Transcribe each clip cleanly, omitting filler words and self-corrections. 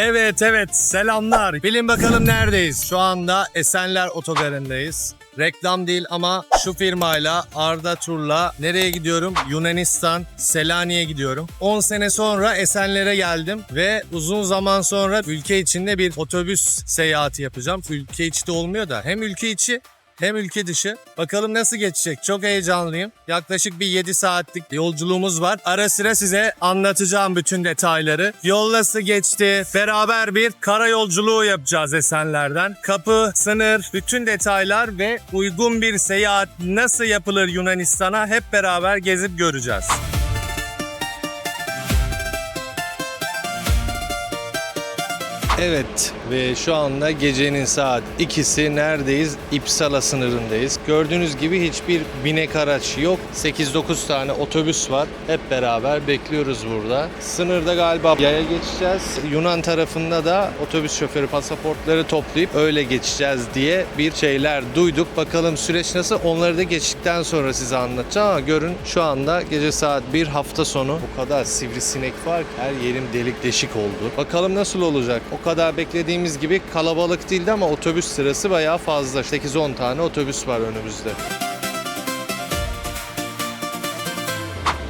Evet selamlar. Bilin bakalım neredeyiz? Şu anda Esenler Otogarı'ndayız. Reklam değil ama şu firmayla Arda Tur'la nereye gidiyorum? Yunanistan, Selanik'e gidiyorum. 10 sene sonra Esenler'e geldim ve uzun zaman sonra ülke içinde bir otobüs seyahati yapacağım. Ülke içi de olmuyor da hem ülke içi hem ülke dışı. Bakalım nasıl geçecek? Çok heyecanlıyım. Yaklaşık bir 7 saatlik yolculuğumuz var. Ara sıra size anlatacağım bütün detayları. Yol nasıl geçti? Beraber bir kara yolculuğu yapacağız Esenler'den. Kapı, sınır, bütün detaylar ve uygun bir seyahat nasıl yapılır Yunanistan'a hep beraber gezip göreceğiz. Evet ve şu anda gecenin saat 2'si neredeyiz? İpsala sınırındayız. Gördüğünüz gibi hiçbir binek araç yok. 8-9 tane otobüs var. Hep beraber bekliyoruz burada. Sınırda galiba yaya geçeceğiz. Yunan tarafında da otobüs şoförü pasaportları toplayıp öyle geçeceğiz diye bir şeyler duyduk. Bakalım süreç nasıl? Onları da geçtikten sonra size anlatacağım ama görün şu anda gece saat 1 hafta sonu. O kadar sivrisinek var ki her yerim delik deşik oldu. Bakalım nasıl olacak? O kadar beklediğimiz gibi kalabalık değildi ama otobüs sırası bayağı fazla. 8-10 tane otobüs var önümüzde.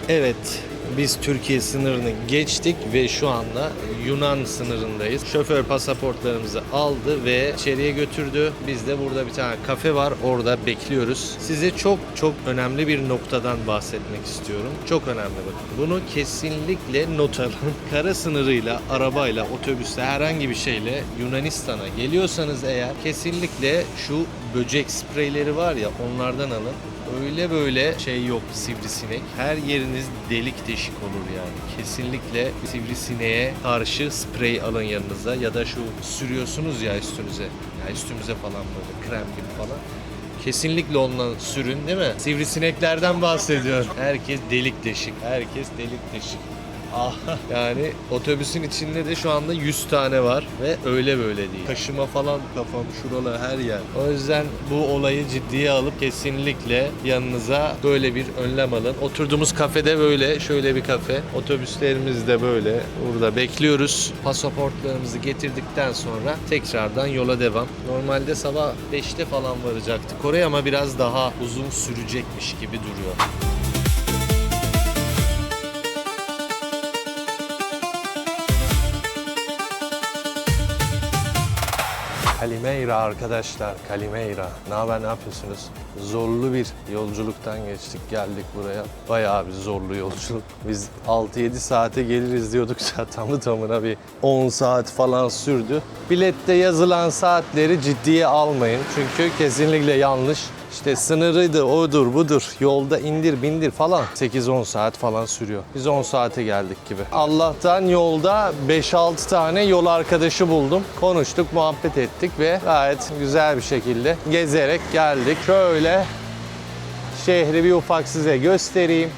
Evet, biz Türkiye sınırını geçtik ve şu anda Yunan sınırındayız. Şoför pasaportlarımızı aldı ve içeriye götürdü. Biz de burada bir tane kafe var, orada bekliyoruz. Size çok önemli bir noktadan bahsetmek istiyorum. Çok önemli bakın. Bunu kesinlikle not alın. Kara sınırıyla, arabayla, otobüsle, herhangi bir şeyle Yunanistan'a geliyorsanız eğer kesinlikle şu böcek spreyleri var ya onlardan alın. Öyle böyle şey yok, sivrisinek. Her yeriniz delik deşik olur yani. Kesinlikle sivrisineğe karşı sprey alın yanınıza ya da şu sürüyorsunuz ya üstünüze. Ya üstümüze falan böyle krem gibi falan. Kesinlikle ondan sürün değil mi? Sivrisineklerden bahsediyorum. Herkes delik deşik. Herkes delik deşik. Yani otobüsün içinde de şu anda 100 tane var ve öyle böyle değil. Kaşıma falan kafam şuralar her yer. O yüzden bu olayı ciddiye alıp kesinlikle yanınıza böyle bir önlem alın. Oturduğumuz kafede böyle şöyle bir kafe. Otobüslerimiz de böyle burada bekliyoruz. Pasaportlarımızı getirdikten sonra tekrardan yola devam. Normalde sabah 5'te falan varacaktık oraya ama biraz daha uzun sürecekmiş gibi duruyor. Kalimeyra arkadaşlar, Kalimeyra. Ne haber, ne yapıyorsunuz? Zorlu bir yolculuktan geçtik, geldik buraya. Bayağı bir zorlu yolculuk. Biz 6-7 saate geliriz diyorduk, tamı tamına bir 10 saat falan sürdü. Bilette yazılan saatleri ciddiye almayın çünkü kesinlikle yanlış. İşte sınırıydı, odur budur, yolda indir bindir falan 8-10 saat falan sürüyor. Biz 10 saate geldik gibi. Allah'tan yolda 5-6 tane yol arkadaşı buldum. Konuştuk, muhabbet ettik ve gayet güzel bir şekilde gezerek geldik. Şöyle şehri bir ufak size göstereyim.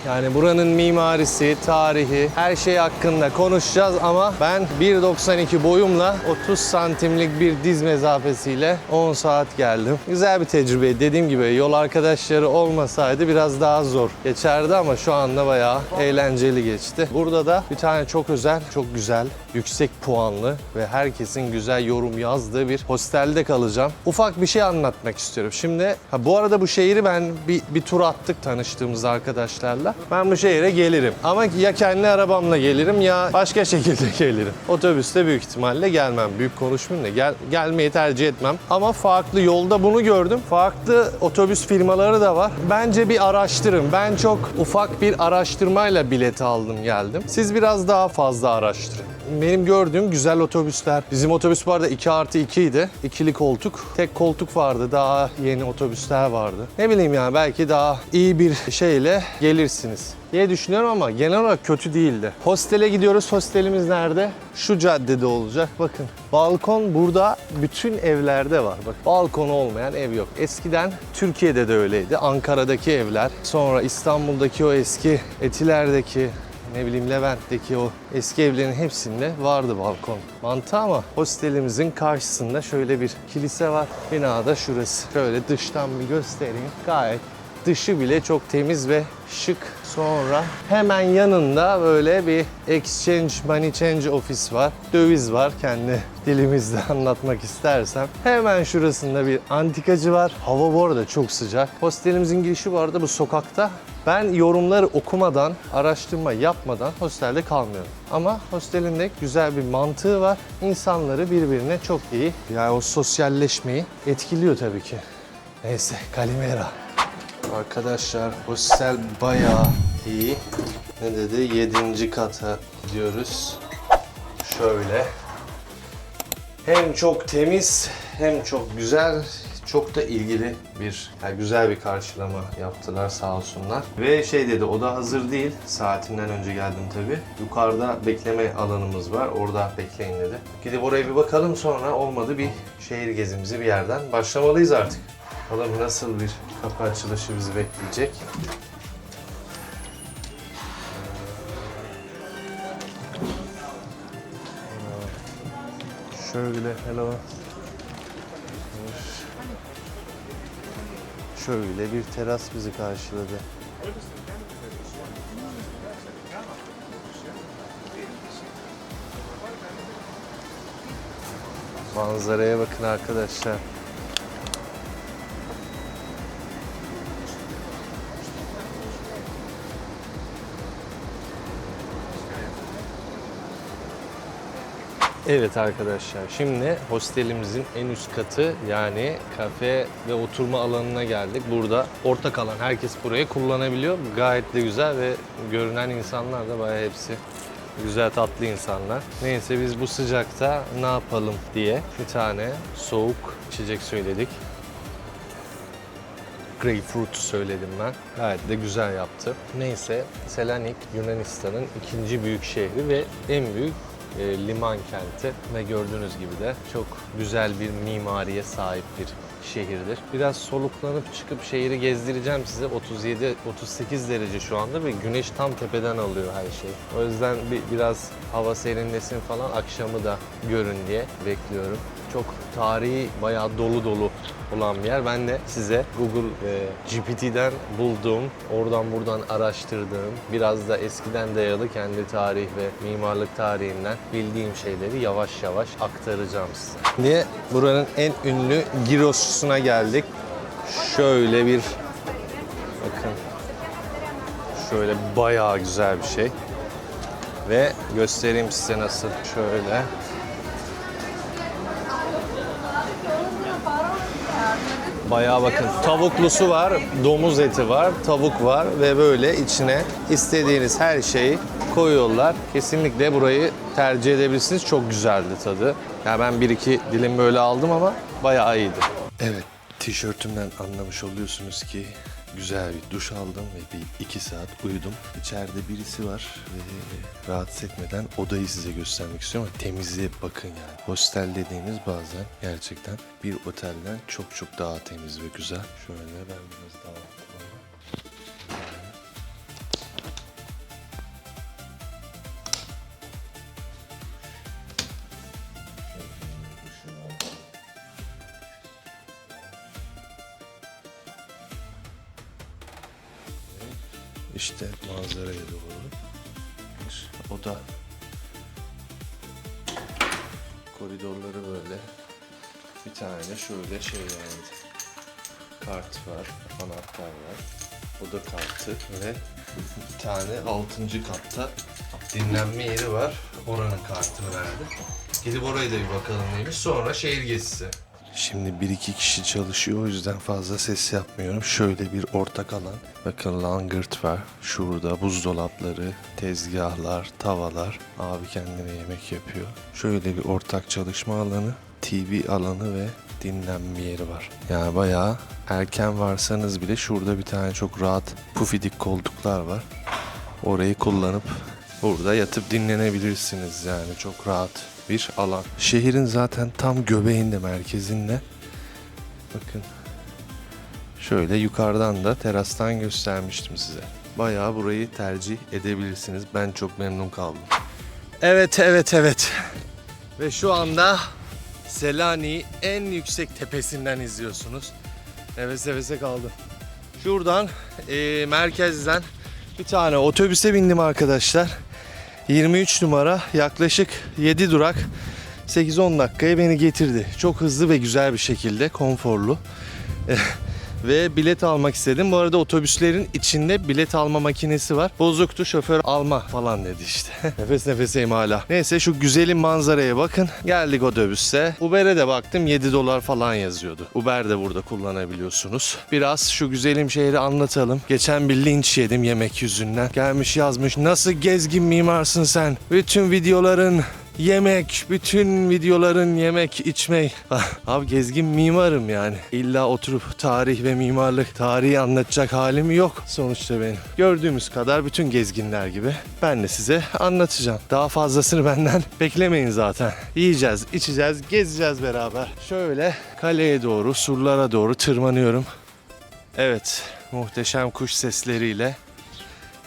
Yani buranın mimarisi, tarihi, her şey hakkında konuşacağız ama ben 1.92 boyumla 30 santimlik bir diz mesafesiyle 10 saat geldim. Güzel bir tecrübe. Dediğim gibi yol arkadaşları olmasaydı biraz daha zor geçerdi ama şu anda bayağı eğlenceli geçti. Burada da bir tane çok özel, çok güzel, yüksek puanlı ve herkesin güzel yorum yazdığı bir hostelde kalacağım. Ufak bir şey anlatmak istiyorum. Şimdi bu arada bu şehri ben bir tur attık tanıştığımız arkadaşlarla. Ben bu şehre gelirim. Ama ya kendi arabamla gelirim ya başka şekilde gelirim. Otobüste büyük ihtimalle gelmem. Büyük konuşmayayım da gelmeyi tercih etmem. Ama farklı yolda bunu gördüm. Farklı otobüs firmaları da var. Bence bir araştırın. Ben çok ufak bir araştırmayla bileti aldım geldim. Siz biraz daha fazla araştırın. Benim gördüğüm güzel otobüsler. Bizim otobüs bu arada 2+2 idi. İkili koltuk. Tek koltuk vardı. Daha yeni otobüsler vardı. Ne bileyim yani belki daha iyi bir şeyle gelirsiniz diye düşünüyorum ama genel olarak kötü değildi. Hostele gidiyoruz. Hostelimiz nerede? Şu caddede olacak. Bakın. Balkon burada bütün evlerde var. Bak balkon olmayan ev yok. Eskiden Türkiye'de de öyleydi. Ankara'daki evler. Sonra İstanbul'daki o eski Etiler'deki ne bileyim Levent'teki o eski evlerin hepsinde vardı balkon mantığı ama hostelimizin karşısında şöyle bir kilise var. Binada şurası. Şöyle dıştan bir göstereyim. Gayet dışı bile çok temiz ve şık. Sonra hemen yanında böyle bir exchange, money change ofis var. Döviz var, kendi dilimizde anlatmak istersem. Hemen şurasında bir antikacı var. Hava bu arada çok sıcak. Hostelimizin girişi bu arada bu sokakta. Ben yorumları okumadan, araştırma yapmadan hostelde kalmıyorum. Ama hostelin de güzel bir mantığı var. İnsanları birbirine çok iyi, yani o sosyalleşmeyi etkiliyor tabii ki. Neyse, Kalimera. Arkadaşlar hostel bayağı iyi. Ne dedi? 7. kata gidiyoruz. Şöyle. Hem çok temiz, hem çok güzel, çok da ilgili yani güzel bir karşılama yaptılar sağ olsunlar. Ve şey dedi, oda hazır değil. Saatinden önce geldim tabii. Yukarıda bekleme alanımız var. Orada bekleyin dedi. Gidip oraya bir bakalım, sonra olmadı bir şehir gezimizi bir yerden başlamalıyız artık. Bakalım nasıl bir kapı açılışı bizi bekleyecek. Şöyle, hello. Şöyle bir teras bizi karşıladı. Manzaraya bakın arkadaşlar. Evet arkadaşlar, şimdi hostelimizin en üst katı, yani kafe ve oturma alanına geldik. Burada ortak alan, herkes burayı kullanabiliyor. Gayet de güzel ve görünen insanlar da bayağı hepsi güzel, tatlı insanlar. Neyse, biz bu sıcakta ne yapalım diye bir tane soğuk içecek söyledik. Greyfurt söyledim ben. Gayet de güzel yaptı. Neyse, Selanik Yunanistan'ın ikinci büyük şehri ve en büyük liman kenti ve gördüğünüz gibi de çok güzel bir mimariye sahip bir şehirdir. Biraz soluklanıp çıkıp şehri gezdireceğim size. 37-38 derece şu anda ve güneş tam tepeden alıyor her şey. O yüzden biraz hava serinlesin falan, akşamı da görün diye bekliyorum. Çok tarihi, bayağı dolu olan bir yer. Ben de size Google GPT'den bulduğum, oradan buradan araştırdığım, biraz da eskiden dayalı kendi tarih ve mimarlık tarihinden bildiğim şeyleri yavaş yavaş aktaracağım size. Diye buranın en ünlü gyrosusuna geldik. Şöyle bir, bakın, şöyle bayağı güzel bir şey. Ve göstereyim size nasıl. Şöyle. Bayağı bakın, tavuklusu var, domuz eti var, tavuk var ve böyle içine istediğiniz her şeyi koyuyorlar. Kesinlikle burayı tercih edebilirsiniz. Çok güzeldi tadı. Yani ben 1-2 dilim böyle aldım ama bayağı iyiydi. Evet, tişörtümden anlamış oluyorsunuz ki güzel bir duş aldım ve bir 2 saat uyudum. İçeride birisi var ve rahatsız etmeden odayı size göstermek istiyorum. Ama temizliğe bakın yani. Hostel dediğiniz bazen gerçekten bir otelden çok daha temiz ve güzel. Şöyle ben biraz daha İşte manzaraya doğru bir oda. Koridorları böyle. Bir tane şöyle şey yani. Kart var, anahtar var. Oda kartı ve bir tane 6. katta dinlenme yeri var. Oranın kartını verdi. Gidip oraya da bir bakalım neymiş. Sonra şehir gezisi. Şimdi 1-2 kişi çalışıyor, o yüzden fazla ses yapmıyorum. Şöyle bir ortak alan. Bakın, langırt var. Şurada buzdolapları, tezgahlar, tavalar. Abi kendine yemek yapıyor. Şöyle bir ortak çalışma alanı, TV alanı ve dinlenme yeri var. Yani bayağı erken varsanız bile şurada bir tane çok rahat pufidik koltuklar var. Orayı kullanıp burada yatıp dinlenebilirsiniz, yani çok rahat bir alan. Şehrin zaten tam göbeğinde, merkezinde. Bakın, şöyle yukarıdan da terastan göstermiştim size. Bayağı burayı tercih edebilirsiniz. Ben çok memnun kaldım. Evet. Ve şu anda Selanik'i en yüksek tepesinden izliyorsunuz. Nefes nefese kaldım. Şuradan merkezden bir tane otobüse bindim arkadaşlar. 23 numara, yaklaşık 7 durak 8-10 dakikaya beni getirdi. Çok hızlı ve güzel bir şekilde, konforlu. Ve bilet almak istedim. Bu arada otobüslerin içinde bilet alma makinesi var. Bozuktu, şoför alma falan dedi işte. Nefes nefeseyim hala. Neyse, şu güzelim manzaraya bakın. Geldik otobüste. Uber'e de baktım, 7 dolar falan yazıyordu. Uber de burada kullanabiliyorsunuz. Biraz şu güzelim şehri anlatalım. Geçen bir linç yedim yemek yüzünden. Gelmiş yazmış, nasıl gezgin mimarsın sen? Bütün videoların yemek, bütün videoların yemek, içmek. Abi gezgin mimarım yani. İlla oturup tarih ve mimarlık, tarihi anlatacak halim yok sonuçta benim. Gördüğümüz kadar bütün gezginler gibi ben de size anlatacağım. Daha fazlasını benden beklemeyin zaten. Yiyeceğiz, içeceğiz, gezeceğiz beraber. Şöyle kaleye doğru, surlara doğru tırmanıyorum. Evet, muhteşem kuş sesleriyle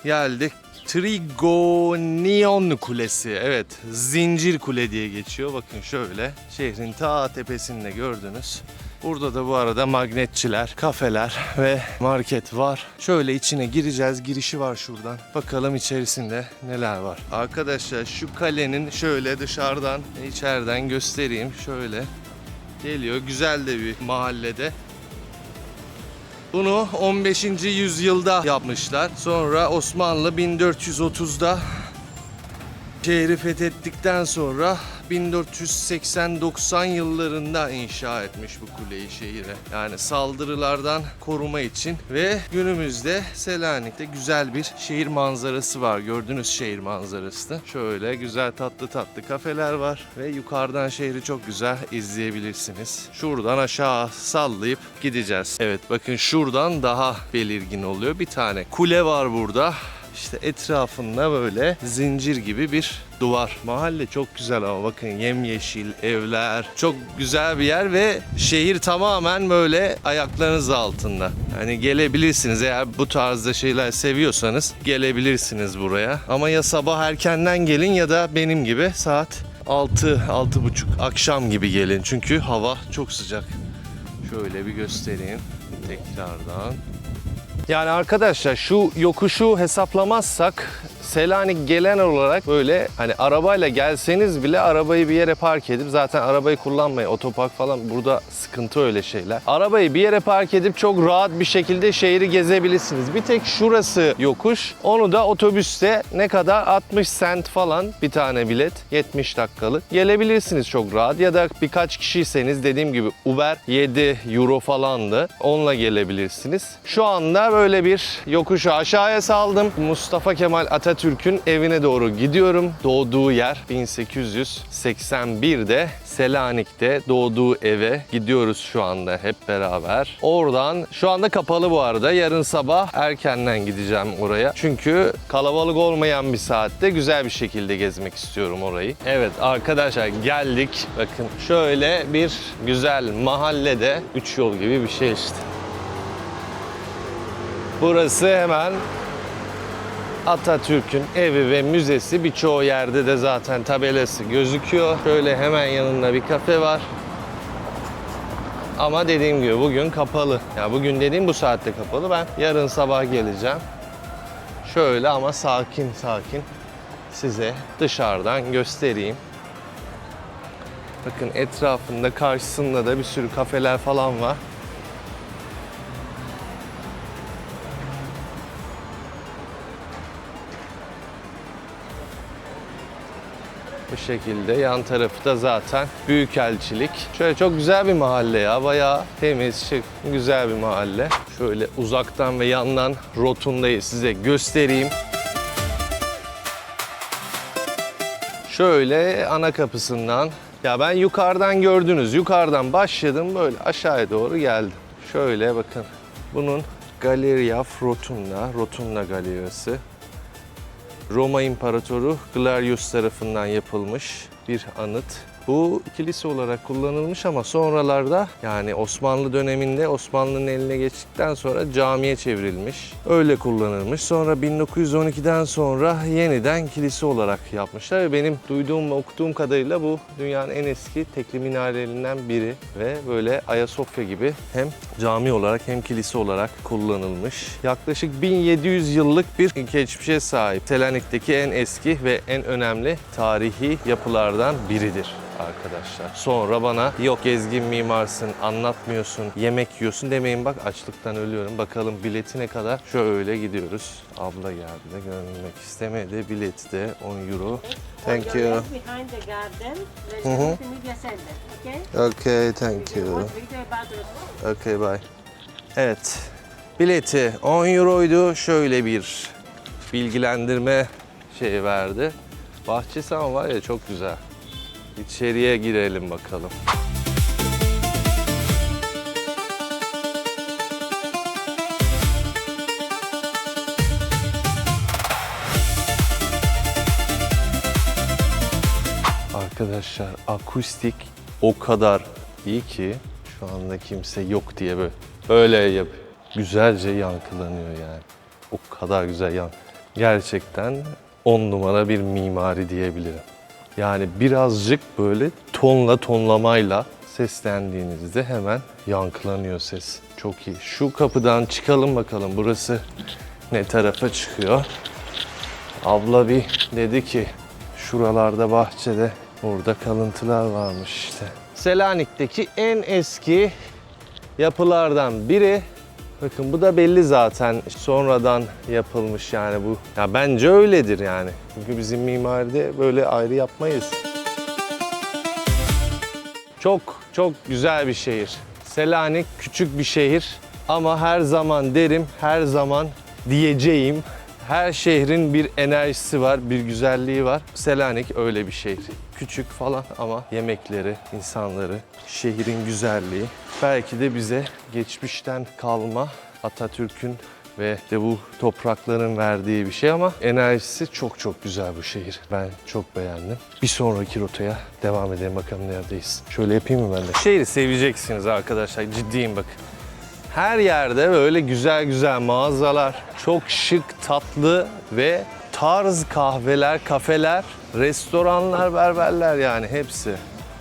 geldik. Trigonion Kulesi. Evet, Zincir Kule diye geçiyor. Bakın şöyle. Şehrin ta tepesinde gördünüz. Burada da bu arada magnetçiler, kafeler ve market var. Şöyle içine gireceğiz. Girişi var şuradan. Bakalım içerisinde neler var. Arkadaşlar şu kalenin şöyle dışarıdan, içeriden göstereyim. Şöyle geliyor. Güzel de bir mahallede. Bunu 15. yüzyılda yapmışlar. Sonra Osmanlı 1430'da şehri fethettikten sonra 1480-90 yıllarında inşa etmiş bu kuleyi şehire. Yani saldırılardan koruma için ve günümüzde Selanik'te güzel bir şehir manzarası var. Gördüğünüz şehir manzarası. Şöyle güzel tatlı tatlı kafeler var ve yukarıdan şehri çok güzel izleyebilirsiniz. Şuradan aşağı sallayıp gideceğiz. Evet, bakın şuradan daha belirgin oluyor. Bir tane kule var burada. İşte etrafında böyle zincir gibi bir duvar. Mahalle çok güzel ama bakın, yemyeşil evler. Çok güzel bir yer ve şehir tamamen böyle ayaklarınız altında. Hani gelebilirsiniz, eğer bu tarzda şeyler seviyorsanız gelebilirsiniz buraya. Ama ya sabah erkenden gelin ya da benim gibi saat 6-6.30 akşam gibi gelin. Çünkü hava çok sıcak. Şöyle bir göstereyim tekrardan. Yani arkadaşlar şu yokuşu hesaplamazsak Selanik gelen olarak böyle hani arabayla gelseniz bile arabayı bir yere park edip, zaten arabayı kullanmayın, otopark falan burada sıkıntı öyle şeyler. Arabayı bir yere park edip çok rahat bir şekilde şehri gezebilirsiniz. Bir tek şurası yokuş. Onu da otobüste ne kadar 60 cent falan bir tane bilet, 70 dakikalık gelebilirsiniz çok rahat. Ya da birkaç kişiyseniz dediğim gibi Uber 7 euro falandı. Onunla gelebilirsiniz. Şu anda böyle bir yokuşu aşağıya saldım. Mustafa Kemal Atatürk'ün evine doğru gidiyorum. Doğduğu yer 1881'de Selanik'te doğduğu eve gidiyoruz şu anda hep beraber. Oradan, şu anda kapalı bu arada. Yarın sabah erkenden gideceğim oraya. Çünkü kalabalık olmayan bir saatte güzel bir şekilde gezmek istiyorum orayı. Evet arkadaşlar, geldik. Bakın şöyle bir güzel mahallede, 3 yol gibi bir şey işte. Burası hemen Atatürk'ün evi ve müzesi. Birçoğu yerde de zaten tabelası gözüküyor. Şöyle hemen yanında bir kafe var. Ama dediğim gibi bugün kapalı. Ya bugün dediğim bu saatte kapalı. Ben yarın sabah geleceğim. Şöyle ama sakin sakin size dışarıdan göstereyim. Bakın etrafında, karşısında da bir sürü kafeler falan var. Bu şekilde yan tarafı da zaten büyükelçilik. Şöyle çok güzel bir mahalle ya. Bayağı temiz, şık, güzel bir mahalle. Şöyle uzaktan ve yandan rotundayı size göstereyim. Şöyle ana kapısından. Ya ben yukarıdan gördünüz. Yukarıdan başladım, böyle aşağıya doğru geldim. Şöyle bakın. Bunun Galleria Rotunda, Rotunda Galerisi. Roma İmparatoru Gladius tarafından yapılmış bir anıt. Bu kilise olarak kullanılmış ama sonralarda yani Osmanlı döneminde Osmanlı'nın eline geçtikten sonra camiye çevrilmiş. Öyle kullanılmış. Sonra 1912'den sonra yeniden kilise olarak yapmışlar ve benim duyduğum ve okuduğum kadarıyla bu dünyanın en eski tekli minarelerinden biri ve böyle Ayasofya gibi hem cami olarak hem kilise olarak kullanılmış. Yaklaşık 1700 yıllık bir geçmişe sahip. Selanik'teki en eski ve en önemli tarihi yapılardan biridir arkadaşlar. Sonra bana yok gezgin mimarsın, anlatmıyorsun, yemek yiyorsun demeyin, bak açlıktan ölüyorum. Bakalım bileti ne kadar? Şöyle gidiyoruz. Abla geldi de görünmek istemedi. Bileti de 10 euro. Thank you. Behind the garden, there is a media center, okay? Okay, thank you. What video about it? Okay, bye. Evet. Bileti 10 euroydu. Şöyle bir bilgilendirme şeyi verdi. Bahçesi ama var ya çok güzel. İçeriye girelim bakalım. Arkadaşlar akustik o kadar iyi ki şu anda kimse yok diye böyle yap. Güzelce yankılanıyor yani. O kadar güzel Gerçekten 10 numara bir mimari diyebilirim. Yani birazcık böyle tonlamayla seslendiğinizde hemen yankılanıyor ses. Çok iyi. Şu kapıdan çıkalım bakalım. Burası ne tarafa çıkıyor? Abla bir dedi ki şuralarda bahçede orada kalıntılar varmış işte. Selanik'teki en eski yapılardan biri. Bakın bu da belli zaten sonradan yapılmış yani bu. Ya bence öyledir yani. Çünkü bizim mimaride böyle ayrı yapmayız. Çok güzel bir şehir. Selanik küçük bir şehir ama her zaman derim, her zaman diyeceğim. Her şehrin bir enerjisi var, bir güzelliği var. Selanik öyle bir şehir. Küçük falan ama yemekleri, insanları, şehrin güzelliği. Belki de bize geçmişten kalma Atatürk'ün ve de bu toprakların verdiği bir şey ama enerjisi çok güzel bu şehir. Ben çok beğendim. Bir sonraki rotaya devam edelim bakalım neredeyiz. Şöyle yapayım mı ben de? Şehri seveceksiniz arkadaşlar, ciddiyim bakın. Her yerde böyle güzel mağazalar, çok şık, tatlı ve tarz kahveler, kafeler, restoranlar, berberler yani hepsi.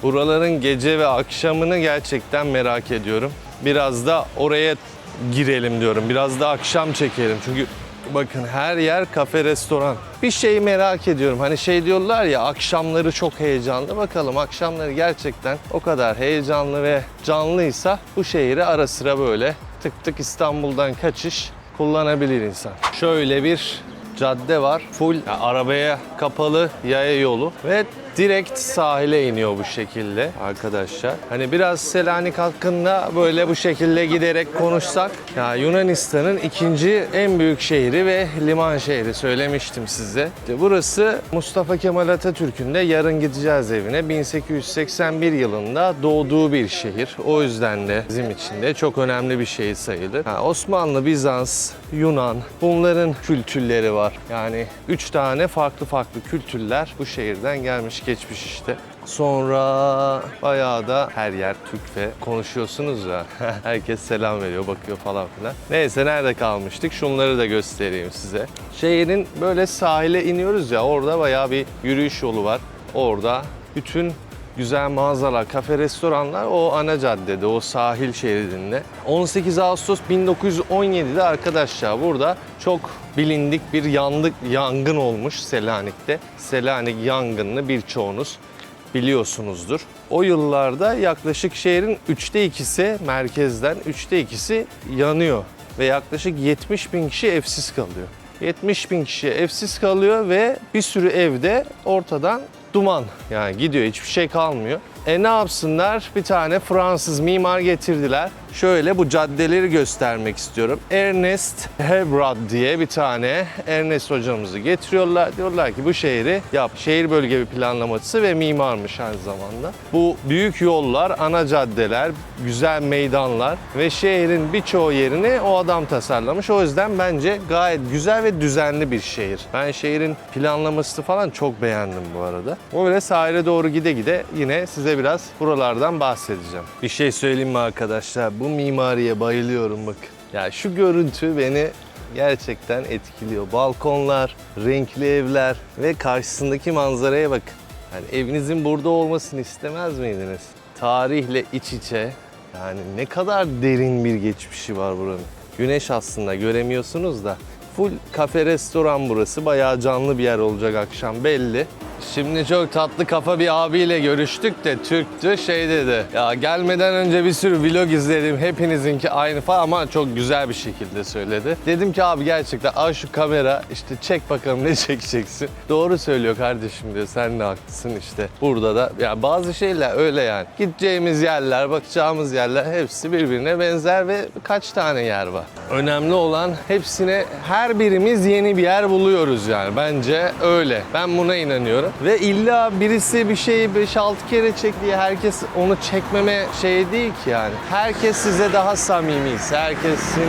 Buraların gece ve akşamını gerçekten merak ediyorum. Biraz da oraya girelim diyorum. Biraz da akşam çekelim. Çünkü bakın her yer kafe, restoran. Bir şeyi merak ediyorum. Hani şey diyorlar ya akşamları çok heyecanlı. Bakalım akşamları gerçekten o kadar heyecanlı ve canlıysa bu şehri ara sıra böyle tık İstanbul'dan kaçış kullanabilir insan. Şöyle bir cadde var. Full arabaya kapalı yaya yolu ve direkt sahile iniyor bu şekilde arkadaşlar. Hani biraz Selanik hakkında böyle bu şekilde giderek konuşsak. Ya Yunanistan'ın ikinci en büyük şehri ve liman şehri söylemiştim size. Burası Mustafa Kemal Atatürk'ün de yarın gideceğiz evine 1881 yılında doğduğu bir şehir. O yüzden de bizim için de çok önemli bir şehir sayılır. Osmanlı, Bizans, Yunan bunların kültürleri var. Yani 3 tane farklı kültürler bu şehirden gelmiş geçmiş işte. Sonra bayağı da her yer Türk ve konuşuyorsunuz ya. Herkes selam veriyor, bakıyor falan filan. Neyse nerede kalmıştık? Şunları da göstereyim size. Şehrin böyle sahile iniyoruz ya, orada bayağı bir yürüyüş yolu var. Orada bütün güzel mağazalar, kafe, restoranlar o ana caddede, o sahil şeridinde. 18 Ağustos 1917'de arkadaşlar burada çok bilindik bir yangın olmuş Selanik'te. Selanik yangınını birçoğunuz biliyorsunuzdur. O yıllarda yaklaşık şehrin 2/3'ü merkezden 2/3'ü yanıyor ve yaklaşık 70.000 kişi evsiz kalıyor. 70.000 kişi evsiz kalıyor ve bir sürü evde ortadan duman yani gidiyor, hiçbir şey kalmıyor. Ne yapsınlar? Bir tane Fransız mimar getirdiler. Şöyle bu caddeleri göstermek istiyorum. Ernest Hebrad diye bir tane Ernest hocamızı getiriyorlar. Diyorlar ki bu şehri yap. Şehir bölge bir planlaması ve mimarmış aynı zamanda. Bu büyük yollar, ana caddeler, güzel meydanlar ve şehrin birçoğu yerini o adam tasarlamış. O yüzden bence gayet güzel ve düzenli bir şehir. Ben şehrin planlamasını falan çok beğendim bu arada. O böyle sahile doğru gide gide yine size biraz buralardan bahsedeceğim. Bir şey söyleyeyim mi arkadaşlar? Bu mimariye bayılıyorum bak. Ya şu görüntü beni gerçekten etkiliyor. Balkonlar, renkli evler ve karşısındaki manzaraya bakın. Yani evinizin burada olmasını istemez miydiniz? Tarihle iç içe. Yani ne kadar derin bir geçmişi var buranın. Güneş aslında göremiyorsunuz da. Full kafe restoran burası. Bayağı canlı bir yer olacak akşam belli. Şimdi çok tatlı kafa bir abiyle görüştük de Türktü, şey dedi. Ya gelmeden önce bir sürü vlog izledim, hepinizinki aynı falan ama çok güzel bir şekilde söyledi. Dedim ki abi gerçekten al şu kamera, işte çek bakalım ne çekeceksin. Doğru söylüyor kardeşim diyor, sen de haklısın işte. Burada da yani bazı şeyler öyle yani. Gideceğimiz yerler, bakacağımız yerler hepsi birbirine benzer ve kaç tane yer var. Önemli olan hepsine her birimiz yeni bir yer buluyoruz yani. Bence öyle. Ben buna inanıyorum. Ve illa birisi bir şeyi 5-6 kere çek diye herkes onu çekmeme şey değil ki yani. Herkes size daha samimiyse, herkesin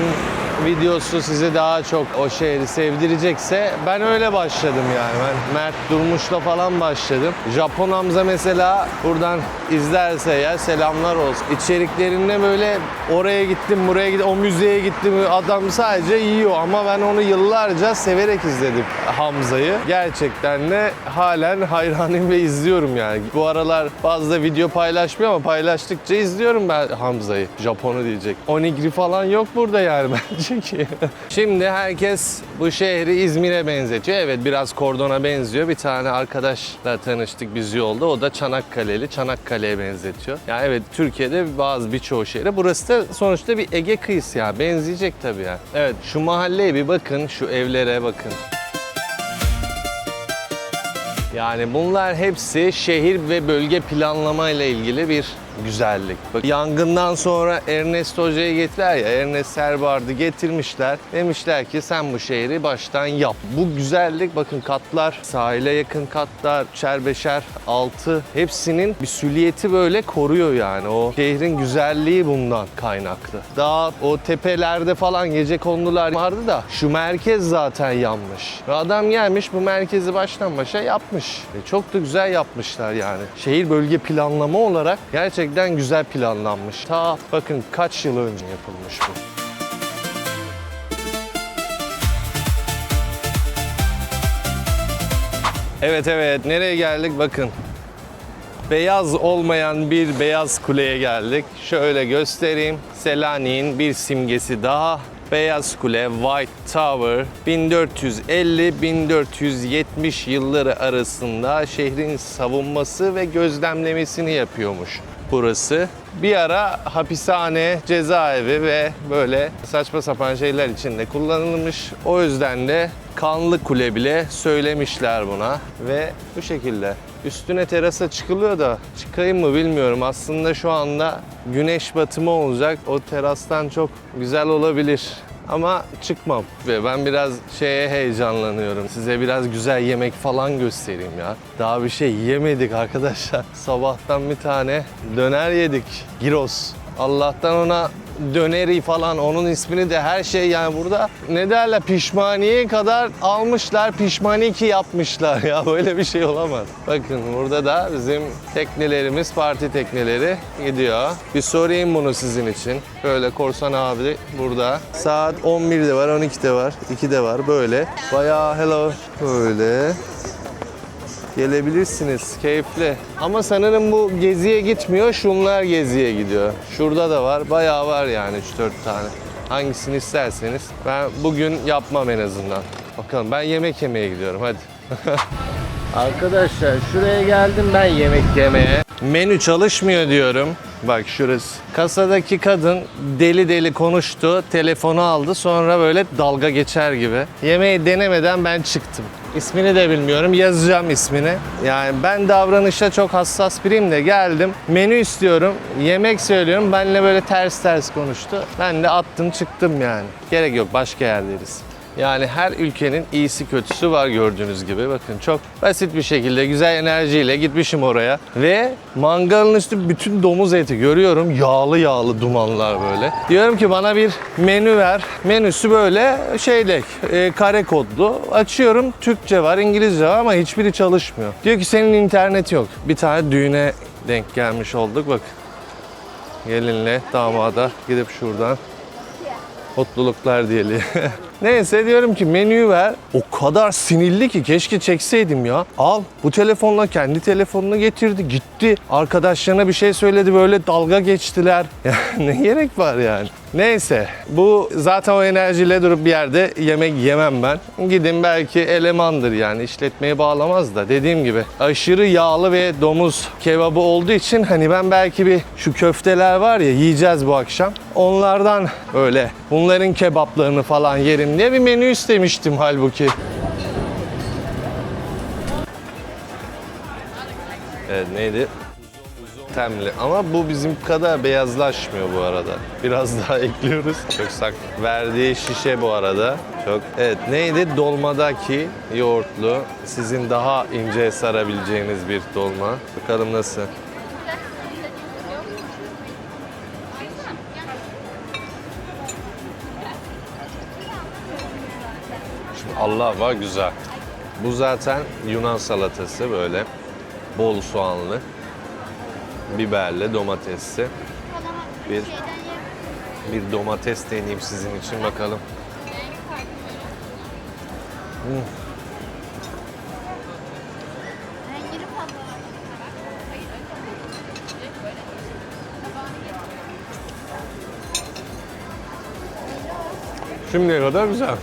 videosu size daha çok o şehri sevdirecekse ben öyle başladım yani. Ben Mert Durmuş'la falan başladım. Japon Hamza mesela buradan izlerse ya selamlar olsun. İçeriklerinde böyle oraya gittim, buraya gittim, o müzeye gittim. Adam sadece yiyor ama ben onu yıllarca severek izledim Hamza'yı. Gerçekten de halen hayranım ve izliyorum yani. Bu aralar fazla video paylaşmıyor ama paylaştıkça izliyorum ben Hamza'yı. Japonu diyecek. Onigiri falan yok burada yani bence ki. Şimdi herkes bu şehri İzmir'e benzetiyor. Evet biraz Kordon'a benziyor. Bir tane arkadaşla tanıştık biz yolda. O da Çanakkale'li. Çanakkale'ye benzetiyor. Yani evet Türkiye'de birçoğu şehre. Burası da sonuçta bir Ege kıyısı ya. Benzeyecek tabii ya. Evet şu mahalleye bir bakın. Şu evlere bakın. Yani bunlar hepsi şehir ve bölge planlama ile ilgili bir güzellik. Bak, yangından sonra Ernest Hoca'yı getirdiler ya, Ernest Herbard'ı getirmişler. Demişler ki sen bu şehri baştan yap. Bu güzellik bakın katlar, sahile yakın katlar, üçer beşer, altı hepsinin bir süliyeti böyle koruyor yani. O şehrin güzelliği bundan kaynaklı. Daha o tepelerde falan gecekondular vardı da şu merkez zaten yanmış. Ve adam gelmiş bu merkezi baştan başa yapmış. Çok da güzel yapmışlar yani. Şehir bölge planlama olarak gerçekten güzel planlanmış. Ta bakın kaç yıl önce yapılmış bu. Evet nereye geldik bakın. Beyaz olmayan bir beyaz kuleye geldik. Şöyle göstereyim. Selanik'in bir simgesi daha. Beyaz Kule, White Tower, 1450-1470 yılları arasında şehrin savunması ve gözlemlemesini yapıyormuş burası. Bir ara hapishane, cezaevi ve böyle saçma sapan şeyler için de kullanılmış. O yüzden de Kanlı Kule bile söylemişler buna ve bu şekilde. Üstüne terasa çıkılıyor da çıkayım mı bilmiyorum. Aslında şu anda güneş batımı olacak. O terastan çok güzel olabilir. Ama çıkmam ve ben biraz heyecanlanıyorum. Size biraz güzel yemek falan göstereyim ya. Daha bir şey yemedik arkadaşlar. Sabahtan bir tane döner yedik. Gyros. Allah'tan ona döneri falan onun ismini de her şey yani burada ne derler pişmaniye kadar almışlar, pişmaniki yapmışlar ya böyle bir şey olamaz. Bakın burada da bizim teknelerimiz, parti tekneleri gidiyor. Bir sorayım bunu sizin için. Böyle Korsan abi burada. Saat 11'de var, 12'de var, 2'de var böyle. Bayağı hello böyle. Gelebilirsiniz, keyifli. Ama sanırım bu geziye gitmiyor, şunlar geziye gidiyor. Şurada da var, bayağı var yani 3-4 tane. Hangisini isterseniz. Ben bugün yapmam en azından. Bakalım ben yemek yemeye gidiyorum, hadi. Arkadaşlar şuraya geldim ben yemek yemeye. Menü çalışmıyor diyorum. Bak şurası. Kasadaki kadın deli deli konuştu, telefonu aldı, sonra böyle dalga geçer gibi. Yemeği denemeden ben çıktım. İsmini de bilmiyorum, yazacağım ismini. Yani ben davranışa çok hassas biriyim de geldim. Menü istiyorum, yemek söylüyorum. Benimle böyle ters ters konuştu. Ben de attım çıktım yani. Gerek yok, başka yerderiz. Yani her ülkenin iyisi kötüsü var gördüğünüz gibi. Bakın çok basit bir şekilde güzel enerjiyle gitmişim oraya. Ve mangalın üstü bütün domuz eti görüyorum. Yağlı yağlı dumanlar böyle. Diyorum ki bana bir menü ver. Menüsü böyle kare kodlu. Açıyorum, Türkçe var, İngilizce var ama hiçbiri çalışmıyor. Diyor ki senin internet yok. Bir tane düğüne denk gelmiş olduk. Bak. Gelinle damada gidip şuradan mutluluklar diyelim. Neyse diyorum ki menüyü ver. O kadar sinirli ki keşke çekseydim ya. Al bu telefonla kendi telefonunu getirdi gitti. Arkadaşlarına bir şey söyledi böyle dalga geçtiler. Ne gerek var yani. Neyse bu zaten o enerjiyle durup bir yerde yemek yemem ben. Gidin belki elemandır yani işletmeye bağlamaz da dediğim gibi aşırı yağlı ve domuz kebabı olduğu için hani ben belki bir şu köfteler var ya yiyeceğiz bu akşam. Onlardan öyle bunların kebaplarını falan yerim diye bir menü istemiştim halbuki. Evet neydi? Temli. Ama bu bizim kadar beyazlaşmıyor bu arada. Biraz daha ekliyoruz. Çok sak. Verdiği şişe bu arada. Çok. Evet neydi? Dolmadaki yoğurtlu. Sizin daha ince sarabileceğiniz bir dolma. Bakalım nasıl? Şimdi Allah var güzel. Bu zaten Yunan salatası böyle. Bol soğanlı. Biberli, domatesli. Bir domates deneyeyim sizin için bakalım. Şimdiye kadar güzel.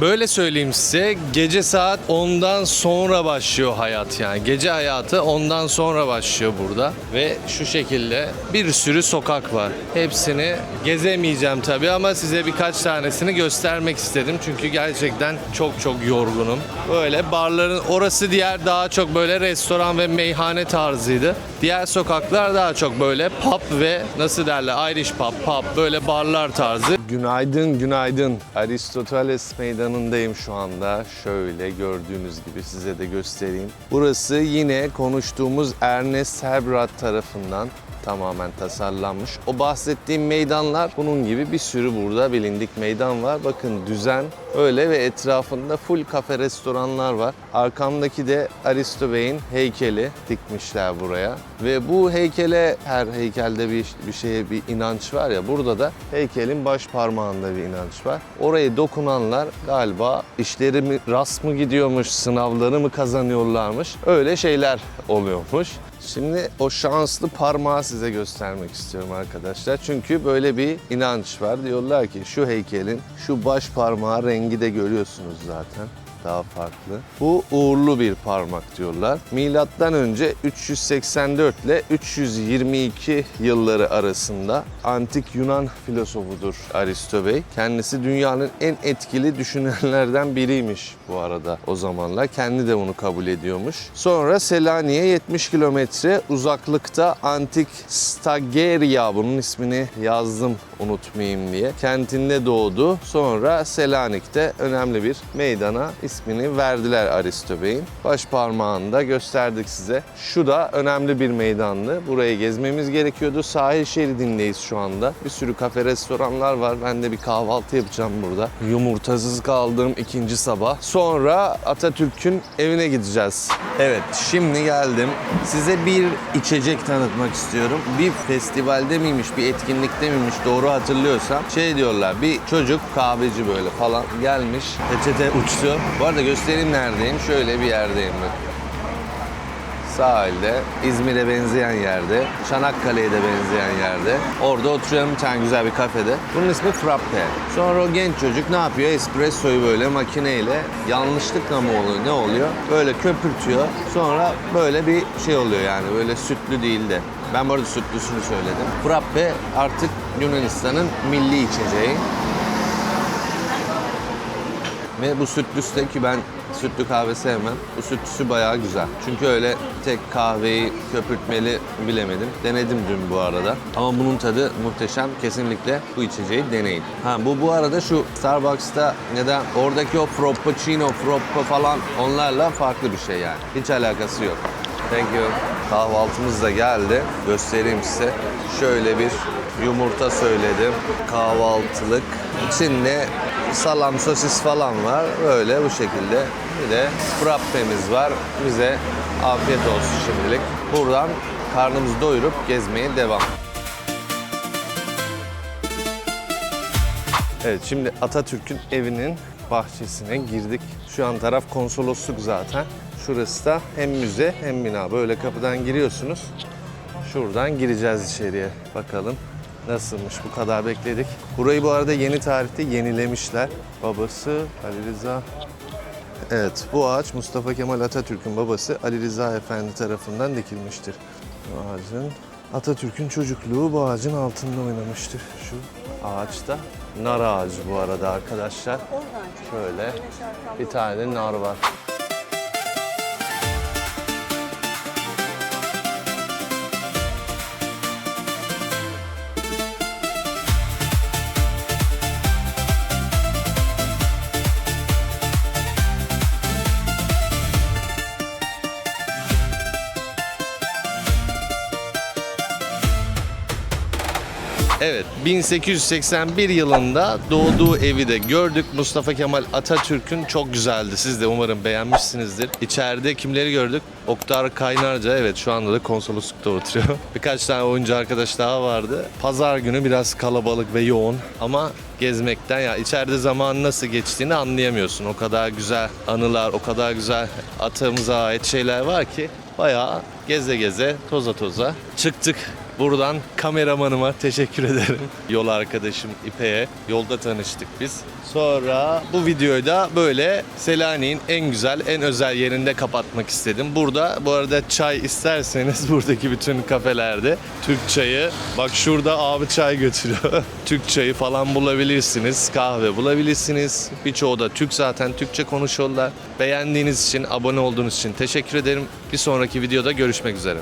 Böyle söyleyeyim size, gece saat 10'dan sonra başlıyor hayat yani. Gece hayatı 10'dan sonra başlıyor burada. Ve şu şekilde bir sürü sokak var. Hepsini gezemeyeceğim tabii ama size birkaç tanesini göstermek istedim. Çünkü gerçekten çok yorgunum. Böyle barların, orası diğer daha çok böyle restoran ve meyhane tarzıydı. Diğer sokaklar daha çok böyle pub ve nasıl derler Irish pub, böyle barlar tarzı. Günaydın, günaydın. Aristoteles meydanındayım şu anda. Şöyle gördüğünüz gibi size de göstereyim. Burası yine konuştuğumuz Ernest Herbrat tarafından tamamen tasarlanmış. O bahsettiğim meydanlar bunun gibi bir sürü burada bilindik meydan var. Bakın düzen öyle ve etrafında full kafe restoranlar var. Arkamdaki de Aristo Bey'in heykeli dikmişler buraya. Ve bu heykele her heykelde bir şeye bir inanç var ya burada da heykelin baş parmağında bir inanç var. Orayı dokunanlar galiba işleri mi rast mı gidiyormuş, sınavları mı kazanıyorlarmış öyle şeyler oluyormuş. Şimdi o şanslı parmağı size göstermek istiyorum arkadaşlar. Çünkü böyle bir inanç var. Diyorlar ki şu heykelin şu baş parmağı rengi de görüyorsunuz zaten. Daha farklı. Bu uğurlu bir parmak diyorlar. Milattan önce 384 ile 322 yılları arasında antik Yunan filozofudur Aristo Bey. Kendisi dünyanın en etkili düşünenlerden biriymiş bu arada o zamanlar. Kendi de bunu kabul ediyormuş. Sonra Selanik'e 70 kilometre uzaklıkta antik Stageria, bunun ismini yazdım unutmayayım diye, kentinde doğdu. Sonra Selanik'te önemli bir meydana ismini verdiler Aristo Bey'in. Baş parmağında gösterdik size. Şu da önemli bir meydandı. Burayı gezmemiz gerekiyordu. Sahil şeridindeyiz şu anda. Bir sürü kafe, restoranlar var. Ben de bir kahvaltı yapacağım burada. Yumurtasız kaldığım ikinci sabah. Sonra Atatürk'ün evine gideceğiz. Evet, şimdi geldim. Size bir içecek tanıtmak istiyorum. Bir festivalde miymiş, bir etkinlikte miymiş doğru hatırlıyorsam. Diyorlar, bir çocuk kahveci böyle falan gelmiş. Peçete uçtu. Bu arada göstereyim neredeyim. Şöyle bir yerdeyim ben. Sahilde, İzmir'e benzeyen yerde, Çanakkale'ye de benzeyen yerde. Orada oturuyorum bir tane güzel bir kafede. Bunun ismi Frappe. Sonra o genç çocuk ne yapıyor? Espressoyu böyle makineyle yanlışlıkla mı oluyor? Ne oluyor? Böyle köpürtüyor. Sonra böyle bir şey oluyor yani. Böyle sütlü değil de. Ben bu arada sütlüsünü söyledim. Frappe artık Yunanistan'ın milli içeceği. Ve bu sütlüsü de ki ben sütlü kahve sevmem. Bu sütlüsü bayağı güzel. Çünkü öyle tek kahveyi köpürtmeli bilemedim. Denedim dün bu arada. Ama bunun tadı muhteşem. Kesinlikle bu içeceği deneyin. Bu arada şu Starbucks'ta neden oradaki o frappuccino, frappo falan onlarla farklı bir şey yani. Hiç alakası yok. Thank you. Kahvaltımız da geldi. Göstereyim size. Şöyle bir yumurta söyledim. Kahvaltılık. İçinde salam, sosis falan var. Böyle bu şekilde. Bir de frappe'miz var. Bize afiyet olsun şimdilik. Buradan karnımızı doyurup gezmeye devam. Evet, şimdi Atatürk'ün evinin bahçesine girdik. Şu an taraf konsolosluk zaten. Şurası da hem müze hem bina. Böyle kapıdan giriyorsunuz. Şuradan gireceğiz içeriye. Bakalım nasılmış, bu kadar bekledik. Burayı bu arada yeni tarihte yenilemişler. Babası Ali Rıza. Evet, bu ağaç Mustafa Kemal Atatürk'ün babası Ali Rıza Efendi tarafından dikilmiştir. Bu ağacın, Atatürk'ün çocukluğu bu ağacın altında oynamıştır. Şu ağaçta nar ağacı bu arada arkadaşlar. Şöyle bir tane nar var. Evet, 1881 yılında doğduğu evi de gördük. Mustafa Kemal Atatürk'ün çok güzeldi. Siz de umarım beğenmişsinizdir. İçeride kimleri gördük? Oktar Kaynarca, evet şu anda da konsoloslukta oturuyor. Birkaç tane oyuncu arkadaş daha vardı. Pazar günü biraz kalabalık ve yoğun ama gezmekten ya içeride zaman nasıl geçtiğini anlayamıyorsun. O kadar güzel anılar, o kadar güzel atamıza ait şeyler var ki bayağı geze geze, toza toza çıktık. Buradan kameramanıma teşekkür ederim. Yol arkadaşım İpek'e. Yolda tanıştık biz. Sonra bu videoyu da böyle Selanik'in en güzel, en özel yerinde kapatmak istedim. Burada bu arada çay isterseniz buradaki bütün kafelerde Türk çayı. Bak şurada abi çay götürüyor. Türk çayı falan bulabilirsiniz. Kahve bulabilirsiniz. Birçoğu da Türk zaten. Türkçe konuşuyorlar. Beğendiğiniz için, abone olduğunuz için teşekkür ederim. Bir sonraki videoda görüşmek üzere.